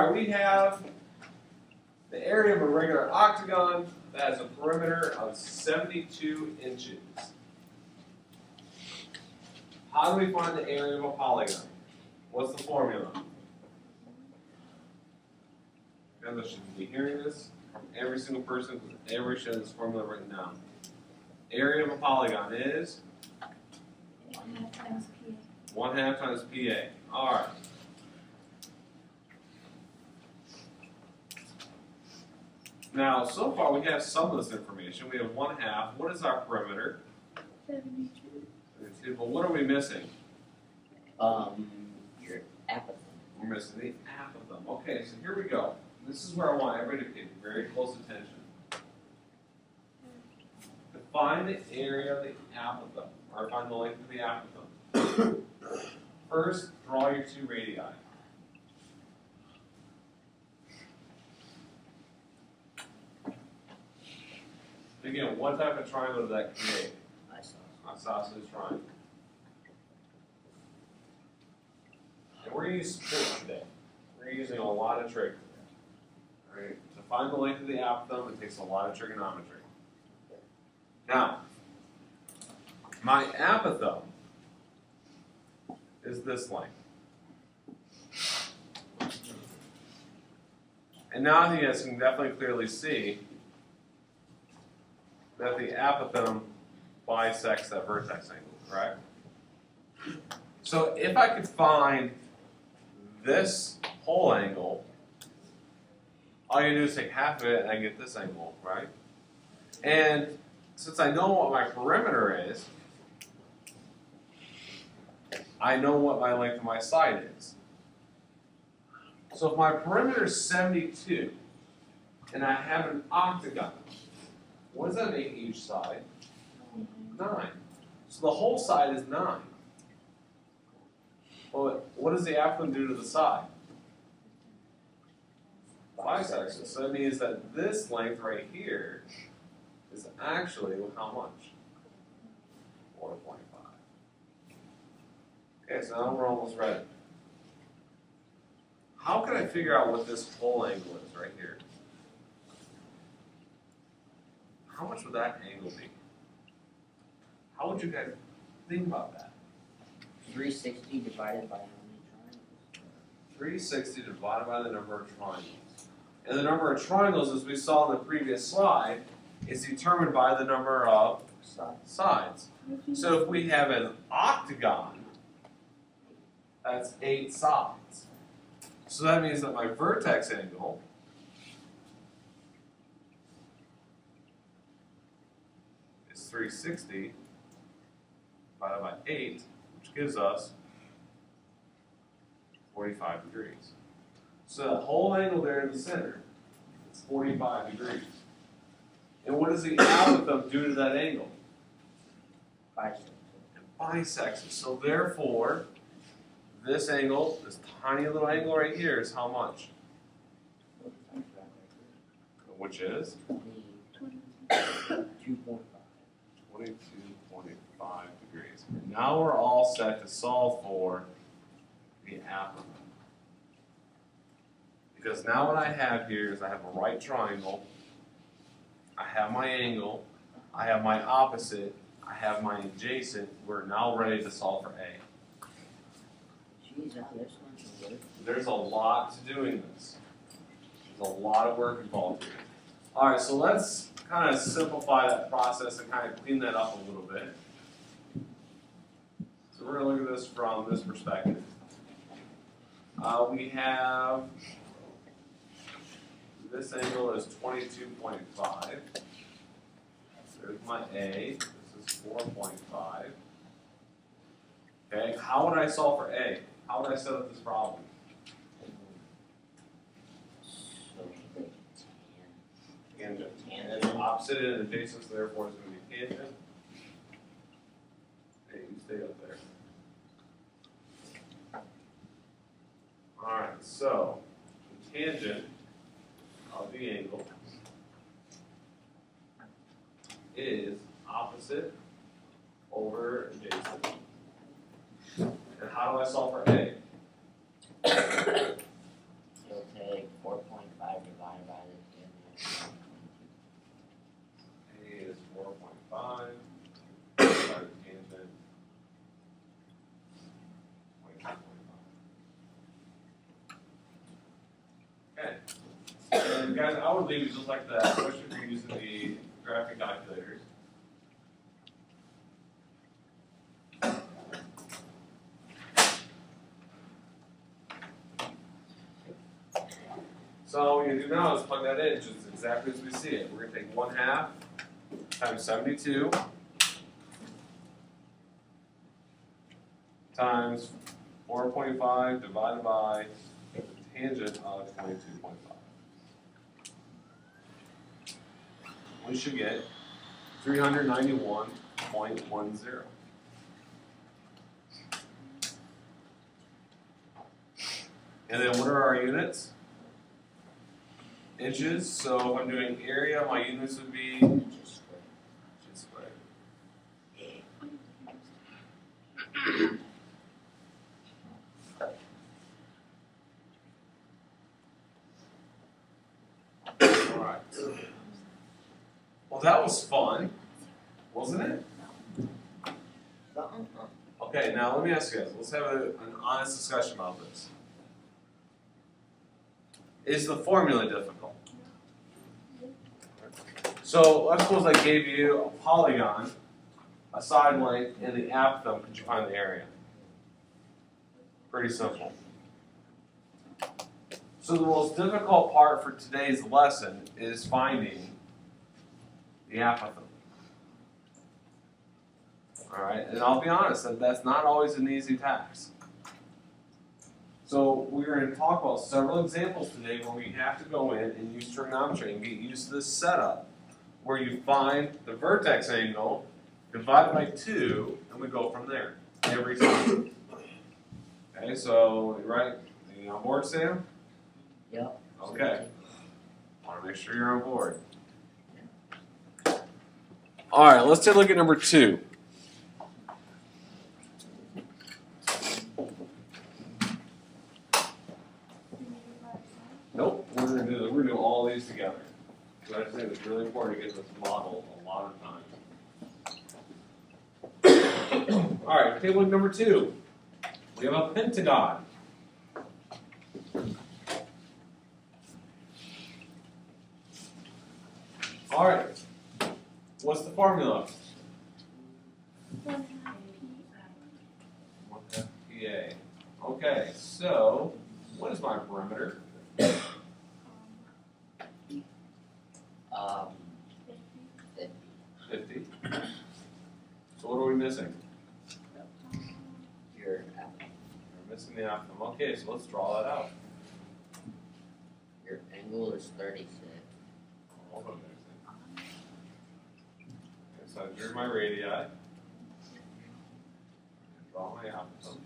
right, we have the area of a regular octagon that has a perimeter of 72 inches. How do we find the area of a polygon? What's the formula? You guys should be hearing this from every single person who's ever should have this formula written down. Area of a polygon is 1/2 times PA. 1/2 times PA. All right. Now, so far we have some of this information. We have 1/2. What is our perimeter? 72. 72. But what are we missing? Your apathy. We're missing the apothem. Okay, so here we go. This is where I want everybody to pay very close attention. To find the area of the apothem, or find the length of the apothem. First, draw your two radii. Again, what type of triangle does that create? Isosceles triangle. And we're going to use tricks today. We're using a lot of tricks. Right? To find the length of the apothem, it takes a lot of trigonometry. Now, my apothem is this length. And now I think you guys can definitely clearly see that the apothem bisects that vertex angle, correct? So if I could find this whole angle, all you do is take half of it and I get this angle, right? And since I know what my perimeter is, I know what my length of my side is. So if my perimeter is 72 and I have an octagon, what does that make each side? 9. So the whole side is 9. Well, what does the apothem do to the side? Bisects it. So that means that this length right here is actually how much? 4.5. Okay, so now we're almost ready. How can I figure out what this whole angle is right here? How much would that angle be? How would you guys think about that? 360 divided by how many triangles? 360 divided by the number of triangles. And the number of triangles, as we saw in the previous slide, is determined by the number of sides. So if we have an octagon, that's 8 sides. So that means that my vertex angle is 360 divided by 8, which gives us 45 degrees. So the whole angle there in the center is 45 degrees. And what does the apothem do to that angle? Bisects. It bisects it. So therefore, this angle, this tiny little angle right here is how much? Which is? 22.5. 22.5 degrees. Now we're all set to solve for the apothem. Because now what I have here is I have a right triangle, I have my angle, I have my opposite, I have my adjacent. We're now ready to solve for A. Geez, now this one's work. There's a lot to doing this. There's a lot of work involved here. Alright, so let's kind of simplify that process and kind of clean that up a little bit. So we're going to look at this from this perspective. We have this angle is 22.5. There's my A. This is 4.5. Okay, how would I solve for A? How would I set up this problem? So, Tangent. And it's opposite and adjacent, so therefore it's going to be tangent. Hey, you stay up there. Alright, so the tangent of the angle is opposite over adjacent. And how do I solve for A? you'll take guys, I would leave it just like that, especially if you're using the graphing calculators. So all we're going to do now is plug that in just exactly as we see it. We're going to take 1/2 times 72 times 4.5 divided by the tangent of 22.5. We should get 391.10. And then what are our units? Inches. So if I'm doing area, my units would be inches squared. Alright. Well, that was fun, wasn't it? Okay, now let me ask you guys, let's have an honest discussion about this. Is the formula difficult? So let's suppose I gave you a polygon, a side length, and the apothem. Could you find the area? Pretty simple. So the most difficult part for today's lesson is finding the apothem. Alright, and I'll be honest, that's not always an easy task. So we're going to talk about several examples today where we have to go in and use trigonometry and get used to this setup where you find the vertex angle, divide by 2, and we go from there every time. Okay, so right, are you on board, Sam? Yep. Okay. Want to make sure you're on board. All right, let's take a look at number 2. Nope, we're gonna do all these together. So I just think it's really important to get this model a lot of times. All right, take a look at number 2. We have a pentagon. All right, what's the formula? 1/2 PA. Okay, so what is my perimeter? 50. So what are we missing? Your apple. We're missing the apothem. Okay, so let's draw that out. Your angle is 36. Hold on there. Okay, so I drew my radii. Draw my apothem.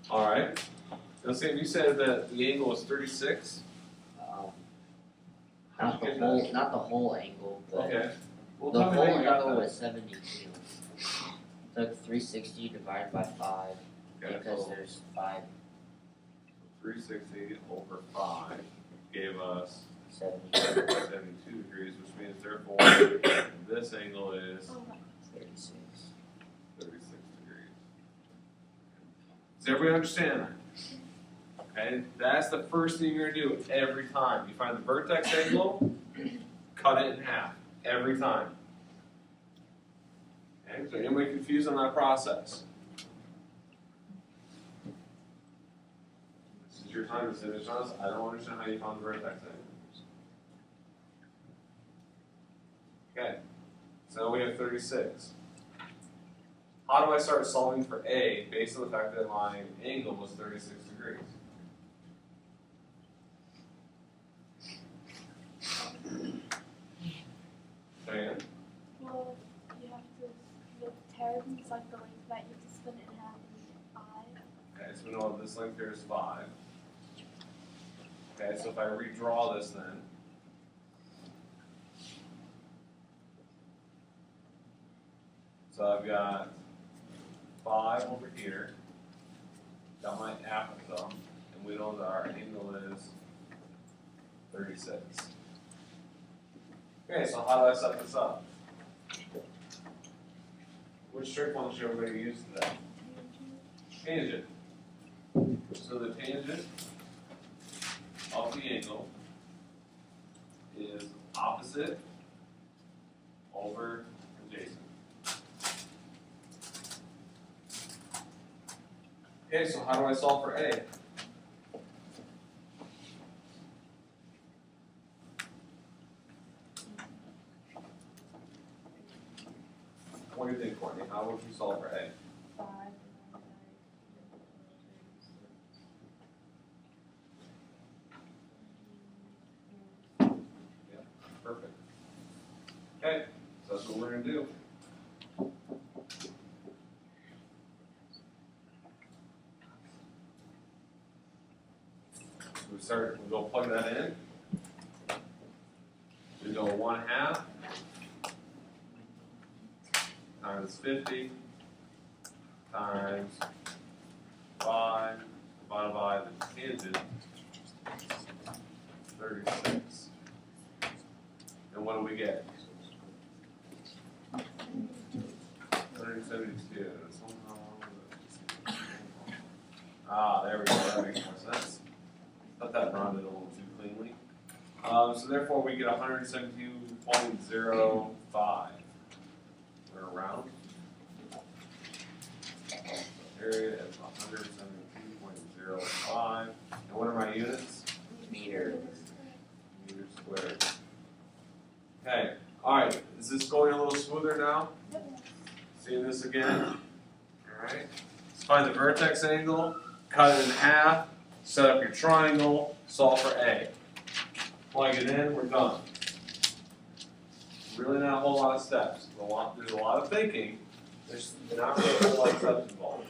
All right. Now, Sam, you said that the angle was 36. Not the whole angle, but Okay. Well, the tell me whole how you got angle that. was 72. Took 360 divided by 5 Okay, because so there's 5. 360 over 5 gave us 72. degrees, which means therefore this angle is 36. 36 degrees. Does everybody understand that? Okay, that's the first thing you're going to do every time. You find the vertex angle, cut it in half every time. Okay, so anybody confused on that process? This is your time to finish on this. I don't understand how you found the vertex angle. Okay, so we have 36. How do I start solving for A based on the fact that my angle was 36 degrees? Diane? Well, you have to, the terms, like the length that you have to split it in half and you get 5. Okay, so we know this length here is 5. Okay, so if I redraw this then, so I've got 5 over here, got my apothem, and we know that our angle is 36. Okay, so how do I set this up? Which trig function are we going to use today? Tangent. So the tangent of the angle is opposite over adjacent. Okay, so how do I solve for A? What do you think, Courtney? How would you solve for A? 5 Perfect. Okay, so that's what we're going to do. We go plug that in. We go 1/2 times 50 times 5 divided by the tangent, 36. And what do we get? 172. Ah, there we go. That makes more sense. Thought that rounded a little too cleanly. So therefore, we get 172.05. We're around. Area is 172.05. And what are my units? Meter. Meters squared. Okay. All right. Is this going a little smoother now? Seeing this again? All right. Let's find the vertex angle. Cut it in half. Set up your triangle. Solve for A. Plug it in. We're done. Really not a whole lot of steps. There's a lot of thinking. There's not really a whole lot of steps involved.